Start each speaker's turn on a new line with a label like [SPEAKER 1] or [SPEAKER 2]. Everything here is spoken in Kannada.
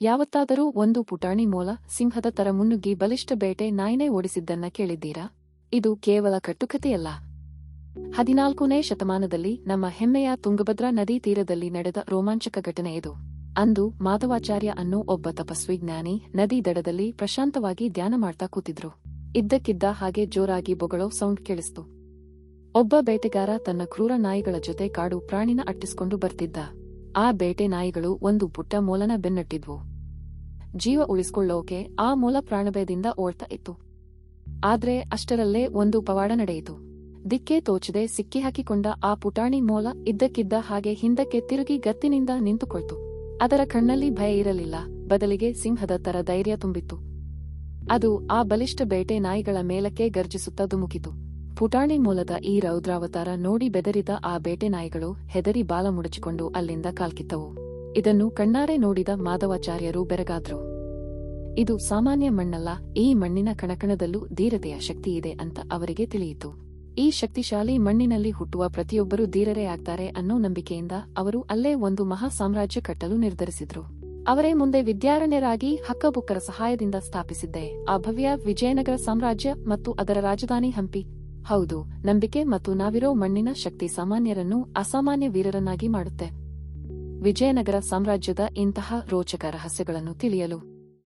[SPEAKER 1] ಯಾವತ್ತಾದರೂ ಒಂದು ಪುಟಾಣಿ ಮೊಲ ಸಿಂಹದ ತರ ಮುನ್ನುಗ್ಗಿ ಬಲಿಷ್ಠ ಬೇಟೆ ನಾಯಿನೇ ಓಡಿಸಿದ್ದನ್ನ ಕೇಳಿದ್ದೀರಾ? ಇದು ಕೇವಲ ಕಟ್ಟುಕತೆಯಲ್ಲ. 14ನೇ ಶತಮಾನದಲ್ಲಿ ನಮ್ಮ ಹೆಮ್ಮೆಯ ತುಂಗಭದ್ರಾ ನದಿ ತೀರದಲ್ಲಿ ನಡೆದ ರೋಮಾಂಚಕ ಘಟನೆ ಇದು. ಅಂದು ಮಾಧವಾಚಾರ್ಯ ಅನ್ನೋ ಒಬ್ಬ ತಪಸ್ವಿ ಜ್ಞಾನಿ ನದಿ ದಡದಲ್ಲಿ ಪ್ರಶಾಂತವಾಗಿ ಧ್ಯಾನ ಮಾಡ್ತಾ ಕೂತಿದ್ರು. ಇದ್ದಕ್ಕಿದ್ದ ಹಾಗೆ ಜೋರಾಗಿ ಬೊಗಳೋ ಸೌಂಡ್ ಕೇಳಿಸ್ತು. ಒಬ್ಬ ಬೇಟೆಗಾರ ತನ್ನ ಕ್ರೂರ ನಾಯಿಗಳ ಜೊತೆ ಕಾಡು ಪ್ರಾಣಿನ ಅಟ್ಟಿಸ್ಕೊಂಡು ಬರ್ತಿದ್ದ. ಆ ಬೇಟೆ ನಾಯಿಗಳು ಒಂದು ಪುಟ್ಟ ಮೊಲನ ಬೆನ್ನಟ್ಟಿದ್ವು. ಜೀವ ಉಳಿಸ್ಕೊಳ್ಳೋಕೆ ಆ ಮೊಲ ಪ್ರಾಣಭಯದಿಂದ ಓಡ್ತಾ ಇತ್ತು. ಆದ್ರೆ ಅಷ್ಟರಲ್ಲೇ ಒಂದು ಪವಾಡ ನಡೆಯಿತು. ದಿಕ್ಕೇ ತೋಚದೆ ಸಿಕ್ಕಿಹಾಕಿಕೊಂಡ ಆ ಪುಟಾಣಿ ಮೊಲ ಇದ್ದಕ್ಕಿದ್ದ ಹಾಗೆ ಹಿಂದಕ್ಕೆ ತಿರುಗಿ ಗತ್ತಿನಿಂದ ನಿಂತುಕೊಳ್ತು. ಅದರ ಕಣ್ಣಲ್ಲಿ ಭಯ ಇರಲಿಲ್ಲ, ಬದಲಿಗೆ ಸಿಂಹದ ತರ ಧೈರ್ಯ ತುಂಬಿತ್ತು. ಅದು ಆ ಬಲಿಷ್ಠ ಬೇಟೆ ನಾಯಿಗಳ ಮೇಲಕ್ಕೆ ಗರ್ಜಿಸುತ್ತಾ ಧುಮುಕಿತು. ಪುಟಾಣಿ ಮೊಲದ ಈ ರೌದ್ರಾವತಾರ ನೋಡಿ ಬೆದರಿದ ಆ ಬೇಟೆ ನಾಯಿಗಳು ಹೆದರಿ ಬಾಲ ಮುಡಚಿಕೊಂಡು ಅಲ್ಲಿಂದ ಕಾಲ್ಕಿತ್ತವು. ಇದನ್ನು ಕಣ್ಣಾರೆ ನೋಡಿದ ಮಾಧವಾಚಾರ್ಯರು ಬೆರಗಾದ್ರು. ಇದು ಸಾಮಾನ್ಯ ಮಣ್ಣಲ್ಲ, ಈ ಮಣ್ಣಿನ ಕಣಕಣದಲ್ಲೂ ಧೀರತೆಯ ಶಕ್ತಿಯಿದೆ ಅಂತ ಅವರಿಗೆ ತಿಳಿಯಿತು. ಈ ಶಕ್ತಿಶಾಲಿ ಮಣ್ಣಿನಲ್ಲಿ ಹುಟ್ಟುವ ಪ್ರತಿಯೊಬ್ಬರೂ ಧೀರರೇ ಆಗ್ತಾರೆ ಅನ್ನೋ ನಂಬಿಕೆಯಿಂದ ಅವರು ಅಲ್ಲೇ ಒಂದು ಮಹಾ ಸಾಮ್ರಾಜ್ಯ ಕಟ್ಟಲು ನಿರ್ಧರಿಸಿದ್ರು. ಅವರೇ ಮುಂದೆ ವಿದ್ಯಾರಣ್ಯರಾಗಿ ಹಕ್ಕಬುಕ್ಕರ ಸಹಾಯದಿಂದ ಸ್ಥಾಪಿಸಿದ್ದೆ ಆ ಭವ್ಯ ವಿಜಯನಗರ ಸಾಮ್ರಾಜ್ಯ ಮತ್ತು ಅದರ ರಾಜಧಾನಿ ಹಂಪಿ. ಹೌದು, ನಂಬಿಕೆ ಮತ್ತು ನಾವಿರೋ ಮಣ್ಣಿನ ಶಕ್ತಿ ಸಾಮಾನ್ಯರನ್ನು ಅಸಾಮಾನ್ಯ ವೀರರನ್ನಾಗಿ ಮಾಡುತ್ತೆ. ವಿಜಯನಗರ ಸಾಮ್ರಾಜ್ಯದ ಇಂತಹ ರೋಚಕ ರಹಸ್ಯಗಳನ್ನು ತಿಳಿಯಲು